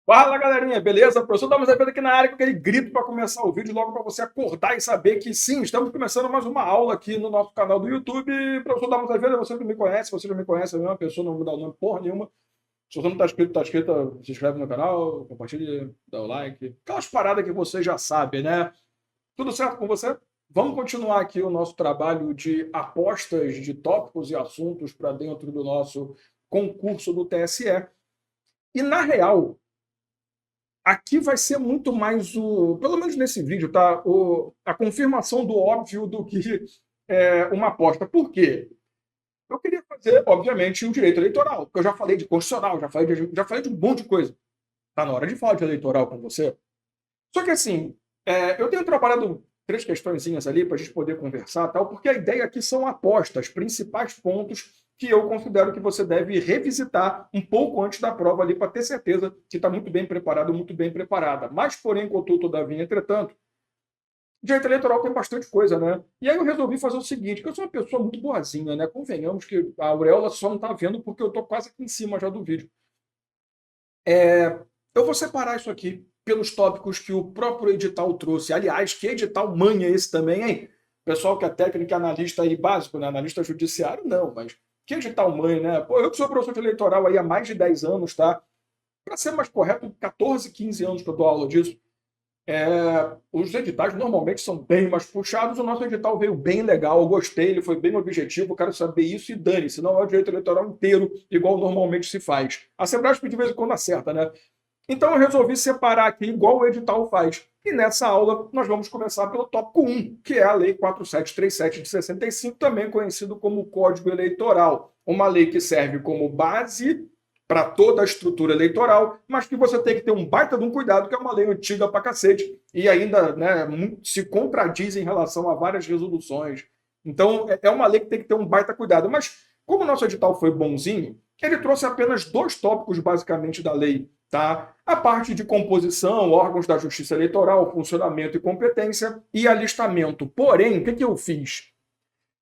Fala galerinha, beleza? Professor Damas Azevedo aqui na área com aquele grito para começar o vídeo, logo para você acordar e saber que sim, estamos começando mais uma aula aqui no nosso canal do YouTube. Professor Damas Azevedo, você que me conhece, você não me conhece, é a mesma pessoa, não vou dar o nome porra nenhuma. Se você não está inscrito, se inscreve no canal, compartilha, dá o like. Aquelas paradas que você já sabe, né? Tudo certo com você? Vamos continuar aqui o nosso trabalho de apostas de tópicos e assuntos para dentro do nosso concurso do TSE. E na real, aqui vai ser muito mais pelo menos nesse vídeo, tá? A confirmação do óbvio do que uma aposta. Por quê? Eu queria fazer, obviamente, o direito eleitoral, porque eu já falei de constitucional, já falei de um monte de coisa. Tá na hora de falar de eleitoral com você. Só que assim, eu tenho trabalhado três questõezinhas ali para a gente poder conversar, tal, porque a ideia aqui são apostas, principais pontos que eu considero que você deve revisitar um pouco antes da prova ali para ter certeza que está muito bem preparado, muito bem preparada. Mas, porém, contudo, todavia, entretanto, direito eleitoral tem bastante coisa, né? E aí eu resolvi fazer o seguinte, que eu sou uma pessoa muito boazinha, né? Convenhamos que a auréola só não está vendo porque eu estou quase aqui em cima já do vídeo. Eu vou separar isso aqui pelos tópicos que o próprio edital trouxe. Aliás, que edital manha esse também, hein? Pessoal que é técnico e analista aí básico, né? Analista judiciário, não, mas que edital manha, né? Pô, eu que sou professor de eleitoral aí há mais de 10 anos, tá? Para ser mais correto, 14, 15 anos que eu dou aula disso. Os editais normalmente são bem mais puxados. O nosso edital veio bem legal, eu gostei, ele foi bem objetivo. Eu quero saber isso e dane-se, não é o direito eleitoral inteiro, igual normalmente se faz. A Sebrasp de vez em quando acerta, né? Então eu resolvi separar aqui igual o edital faz. E nessa aula nós vamos começar pelo tópico 1, que é a Lei 4737 de 65, também conhecido como Código Eleitoral. Uma lei que serve como base para toda a estrutura eleitoral, mas que você tem que ter um baita de um cuidado, que é uma lei antiga pra cacete, e ainda, né, se contradiz em relação a várias resoluções. Então é uma lei que tem que ter um baita cuidado. Mas como o nosso edital foi bonzinho, ele trouxe apenas dois tópicos basicamente da lei. Tá? A parte de composição, órgãos da justiça eleitoral, funcionamento e competência e alistamento. Porém, o que eu fiz?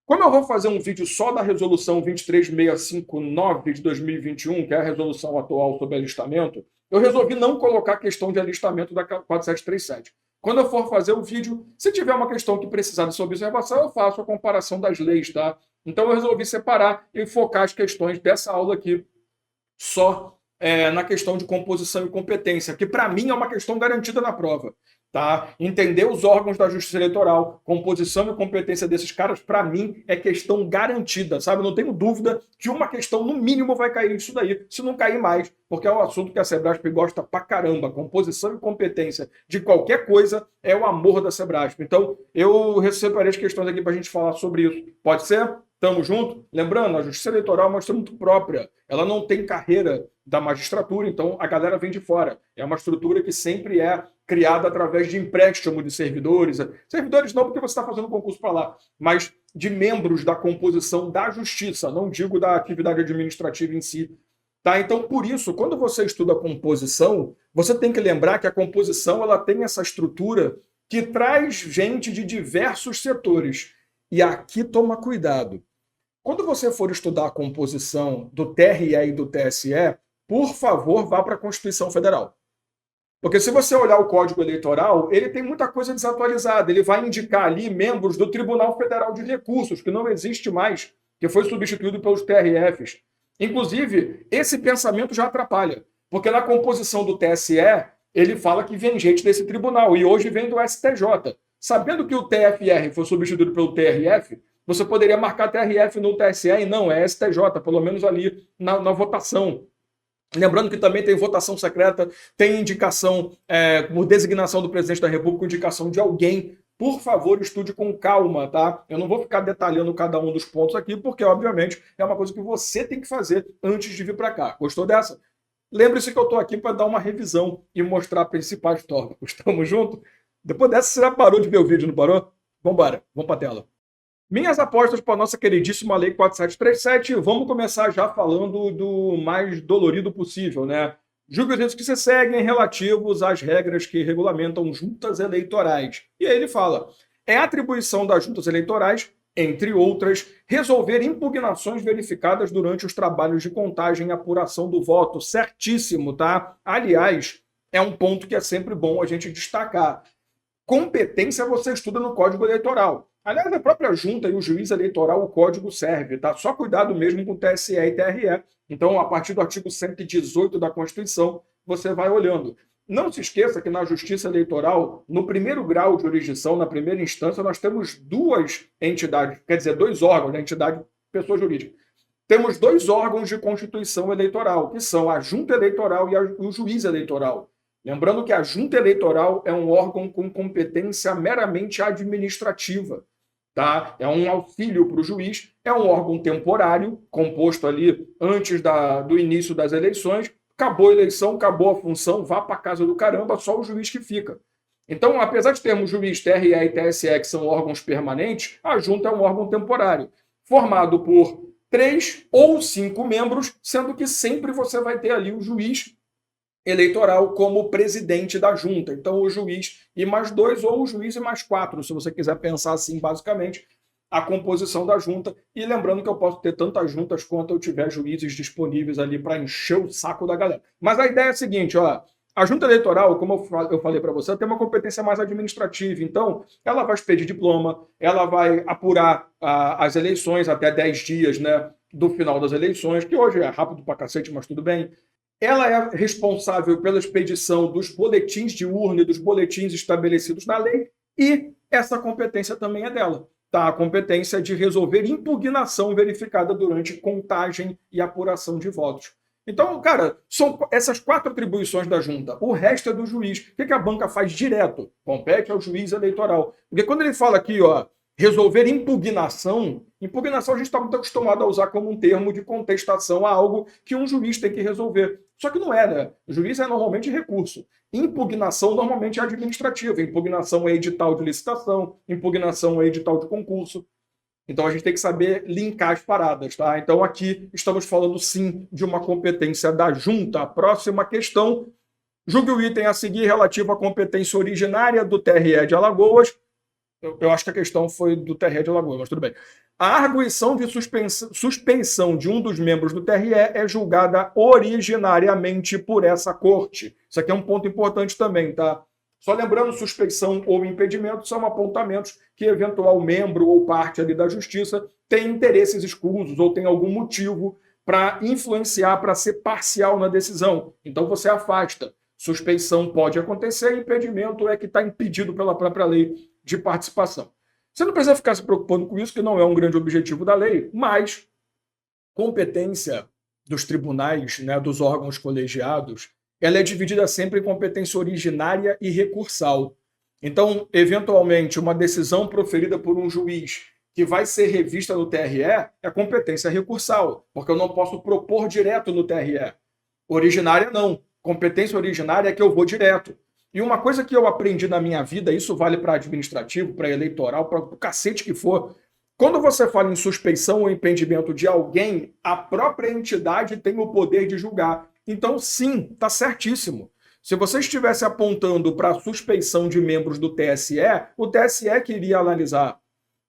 Como eu vou fazer um vídeo só da resolução 23659 de 2021, que é a resolução atual sobre alistamento, eu resolvi não colocar a questão de alistamento da 4737. Quando eu for fazer o vídeo, se tiver uma questão que precisar de sua observação, eu faço a comparação das leis, tá? Então eu resolvi separar e focar as questões dessa aula aqui só na questão de composição e competência, que para mim é uma questão garantida na prova. Tá? Entender os órgãos da justiça eleitoral, composição e competência desses caras, para mim, é questão garantida, sabe? Não tenho dúvida que uma questão, no mínimo, vai cair disso daí, se não cair mais, porque é um assunto que a Sebrasp gosta pra caramba. Composição e competência de qualquer coisa é o amor da Sebrasp. Então, eu separei as questões aqui para a gente falar sobre isso. Pode ser? Tamo junto? Lembrando, a justiça eleitoral é uma estrutura própria. Ela não tem carreira da magistratura, então a galera vem de fora. É uma estrutura que sempre é criada através de empréstimo de servidores. Servidores não, porque você está fazendo concurso para lá, mas de membros da composição da justiça, não digo da atividade administrativa em si. Tá? Então, por isso, quando você estuda composição, você tem que lembrar que a composição ela tem essa estrutura que traz gente de diversos setores. E aqui toma cuidado. Quando você for estudar a composição do TRE e do TSE, por favor, vá para a Constituição Federal. Porque se você olhar o Código Eleitoral, ele tem muita coisa desatualizada. Ele vai indicar ali membros do Tribunal Federal de Recursos, que não existe mais, que foi substituído pelos TRFs. Inclusive, esse pensamento já atrapalha, porque na composição do TSE, ele fala que vem gente desse tribunal, e hoje vem do STJ. Sabendo que o TFR foi substituído pelo TRF, você poderia marcar TRF no TSE e não, é STJ, pelo menos ali na votação. Lembrando que também tem votação secreta, tem indicação por designação do presidente da República, indicação de alguém. Por favor, estude com calma, tá? Eu não vou ficar detalhando cada um dos pontos aqui, porque, obviamente, é uma coisa que você tem que fazer antes de vir para cá. Gostou dessa? Lembre-se que eu estou aqui para dar uma revisão e mostrar principais tópicos. Tamo junto? Depois dessa, você já parou de ver o vídeo, não parou? Vambora, vamos para a tela. Minhas apostas para a nossa queridíssima Lei 4737. Vamos começar já falando do mais dolorido possível, né? Julgamentos que se seguem relativos às regras que regulamentam juntas eleitorais. E aí ele fala: é atribuição das juntas eleitorais, entre outras, resolver impugnações verificadas durante os trabalhos de contagem e apuração do voto. Certíssimo, tá? Aliás, é um ponto que é sempre bom a gente destacar. Competência você estuda no Código Eleitoral. Aliás, a própria junta e o juiz eleitoral, o código serve, tá? Só cuidado mesmo com TSE e TRE. Então, a partir do artigo 118 da Constituição, você vai olhando. Não se esqueça que na Justiça Eleitoral, no primeiro grau de jurisdição, na primeira instância, nós temos duas entidades, quer dizer, dois órgãos, né? Entidade, pessoa jurídica. Temos dois órgãos de constituição eleitoral, que são a Junta Eleitoral e o Juiz Eleitoral. Lembrando que a Junta Eleitoral é um órgão com competência meramente administrativa, tá? É um auxílio para o juiz, é um órgão temporário, composto ali antes do início das eleições. Acabou a eleição, acabou a função, vá para casa do caramba, só o juiz que fica. Então, apesar de termos juiz, TRE e TSE, que são órgãos permanentes, a junta é um órgão temporário, formado por 3 ou 5 membros, sendo que sempre você vai ter ali o juiz eleitoral como presidente da junta. Então, o juiz e mais 2 ou o juiz e mais 4, se você quiser pensar assim, basicamente, a composição da junta. E lembrando que eu posso ter tantas juntas quanto eu tiver juízes disponíveis ali para encher o saco da galera. Mas a ideia é a seguinte, ó. A junta eleitoral, como eu falei para você, tem uma competência mais administrativa. Então, ela vai expedir diploma, ela vai apurar as eleições até 10 dias, né, do final das eleições, que hoje é rápido pra cacete, mas tudo bem. Ela é responsável pela expedição dos boletins de urna e dos boletins estabelecidos na lei, e essa competência também é dela. Tá? A competência de resolver impugnação verificada durante contagem e apuração de votos. Então, cara, são essas 4 atribuições da junta. O resto é do juiz. O que a banca faz direto? Compete ao juiz eleitoral. Porque quando ele fala aqui, ó, resolver impugnação a gente está muito acostumado a usar como um termo de contestação a algo que um juiz tem que resolver. Só que não é, né? O juiz é normalmente recurso. Impugnação normalmente é administrativa. Impugnação é edital de licitação, impugnação é edital de concurso. Então a gente tem que saber linkar as paradas, tá? Então aqui estamos falando sim de uma competência da junta. A próxima questão, julgue o item a seguir relativo à competência originária do TRE de Alagoas. Eu acho que a questão foi do TRE de Alagoas, mas tudo bem. A arguição de suspeição de um dos membros do TRE é julgada originariamente por essa corte. Isso aqui é um ponto importante também, tá? Só lembrando, suspeição ou impedimento são apontamentos que eventual membro ou parte ali da justiça tem interesses escusos ou tem algum motivo para influenciar, para ser parcial na decisão. Então você afasta. Suspeição pode acontecer, impedimento é que está impedido pela própria lei de participação. Você não precisa ficar se preocupando com isso, que não é um grande objetivo da lei, mas competência dos tribunais, né, dos órgãos colegiados, ela é dividida sempre em competência originária e recursal. Então, eventualmente, uma decisão proferida por um juiz que vai ser revista no TRE é competência recursal, porque eu não posso propor direto no TRE. Originária, não. Competência originária é que eu vou direto. E uma coisa que eu aprendi na minha vida, isso vale para administrativo, para eleitoral, para o cacete que for, quando você fala em suspeição ou impedimento de alguém, a própria entidade tem o poder de julgar. Então, sim, está certíssimo. Se você estivesse apontando para a suspeição de membros do TSE, o TSE que iria analisar,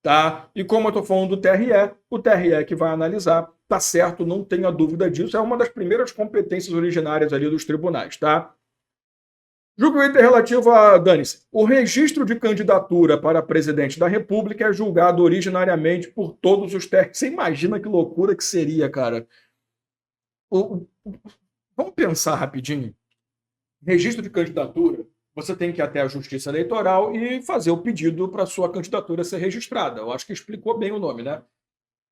tá? E como eu estou falando do TRE, o TRE que vai analisar, tá certo, não tenha dúvida disso, é uma das primeiras competências originárias ali dos tribunais, tá? Julgo item relativo a, dane-se, o registro de candidatura para presidente da República é julgado originariamente por todos os TREs. Você imagina que loucura que seria, cara? Vamos pensar rapidinho. Registro de candidatura, você tem que ir até a Justiça Eleitoral e fazer o pedido para a sua candidatura ser registrada. Eu acho que explicou bem o nome, né?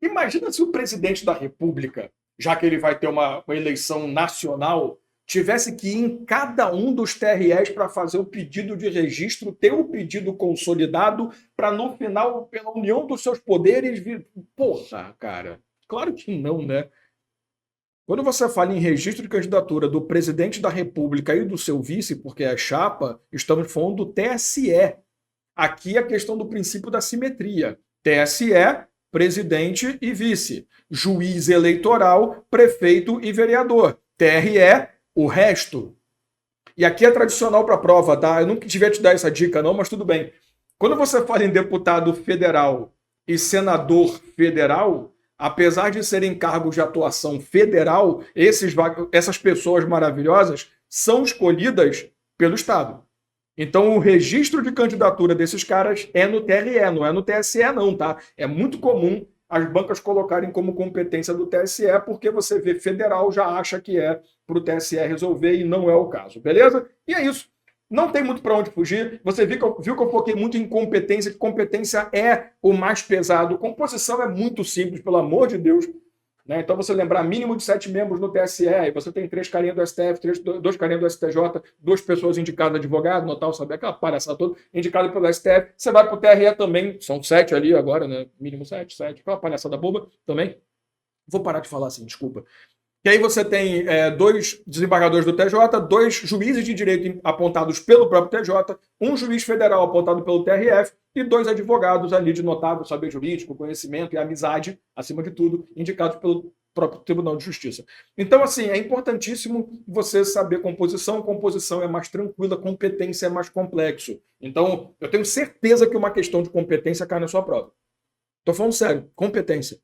Imagina se o presidente da República, já que ele vai ter uma eleição nacional, tivesse que ir em cada um dos TREs para fazer o pedido de registro, ter o pedido consolidado, para no final, pela união dos seus poderes, vir... Porra, cara, claro que não, né? Quando você fala em registro de candidatura do presidente da República e do seu vice, porque é chapa, estamos falando do TSE. Aqui é a questão do princípio da simetria. TSE, presidente e vice. Juiz eleitoral, prefeito e vereador. TRE, o resto. E aqui é tradicional para a prova, tá? Eu nunca devia te dar essa dica, não, mas tudo bem. Quando você fala em deputado federal e senador federal, apesar de serem cargos de atuação federal, essas pessoas maravilhosas são escolhidas pelo Estado. Então, o registro de candidatura desses caras é no TRE, não é no TSE, não, tá? É muito comum as bancas colocarem como competência do TSE, porque você vê federal, já acha que é para o TSE resolver e não é o caso, beleza? E é isso. Não tem muito para onde fugir. Você viu que eu foquei muito em competência, que competência é o mais pesado. Composição é muito simples, pelo amor de Deus. Né? Então, você lembrar mínimo de 7 membros no TSE, e você tem 3 carinhas do STF, 2 carinhas do STJ, 2 pessoas indicadas advogado, notar, saber aquela palhaçada toda, indicada pelo STF. Você vai para o TRE também, são 7 ali agora, né? Mínimo 7, aquela palhaçada boba também. Vou parar de falar assim, desculpa. E aí você tem 2 desembargadores do TJ, 2 juízes de direito apontados pelo próprio TJ, um juiz federal apontado pelo TRF e 2 advogados ali de notável saber jurídico, conhecimento e amizade, acima de tudo, indicados pelo próprio Tribunal de Justiça. Então, assim, é importantíssimo você saber composição. Composição é mais tranquila, competência é mais complexo. Então, eu tenho certeza que uma questão de competência cai na sua prova. Estou falando sério, competência.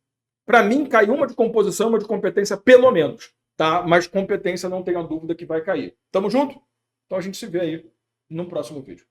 Para mim, cai uma de composição, uma de competência, pelo menos. Tá? Mas competência não tenha dúvida que vai cair. Tamo junto? Então a gente se vê aí no próximo vídeo.